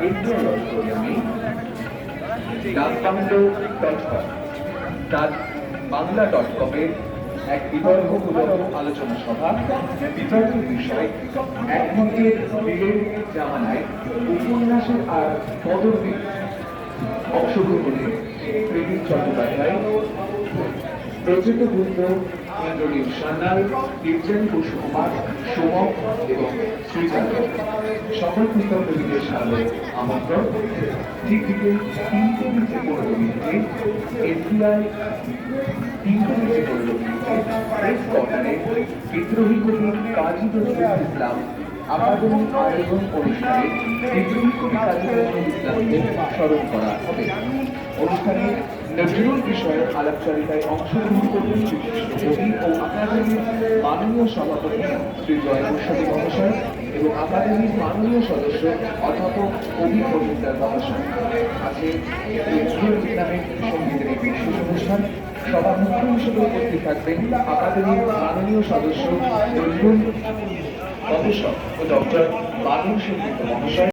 Indian অডিটোরিয়ামে ডাকবাংলো.com বাংলা.com-এর এক বিতর্কমূলক আলোচনা সভা। বিতর্কের বিষয় একমতের বিলের জামানায় উপন্যাসের আর পদবী। অংশগ্রহণে প্রবীণ চট্টোপাধ্যায়, প্রচলিত বৃন্দ, ইন্দ্রনীল সান্যাল, দীপজেন কুমার, সোমক এবং শ্রীচন্দ্র। সকল বিতর্কবিদের সামনে আমন্ত্রণ। ঠিক বিকেল 3:15 এসবিআই 3:15 প্রেস কোয়ার্টারে বিদ্রোহী কবি কাজী নজরুল ইসলাম আকাদেমিক আয়োজন অনুষ্ঠানে বিদ্রোহী কবি কাজী নজরুল ইসলামকে স্মরণ করা হবে। অনুষ্ঠানে নজরুল বিষয়ে আলাপচারিতায় অংশগ্রহণ করবেন বিশিষ্ট কবি ও আকাদেমির মাননীয় সভাপতি শ্রী জয় গোস্বামী মহাশয় এবং আকাদেমির মাননীয় সদস্য অধ্যাপক কবি মজুমদার মহাশয়। আছে নজরুল ইসলামের সঙ্গীতের একটি বিশেষ অনুষ্ঠান। সভা মুখ্য হিসেবে উপস্থিত থাকবেন আকাদেমির মাননীয় সদস্য নজরুল গবেষক ও ডক্টর বাদল সেন মহাশয়।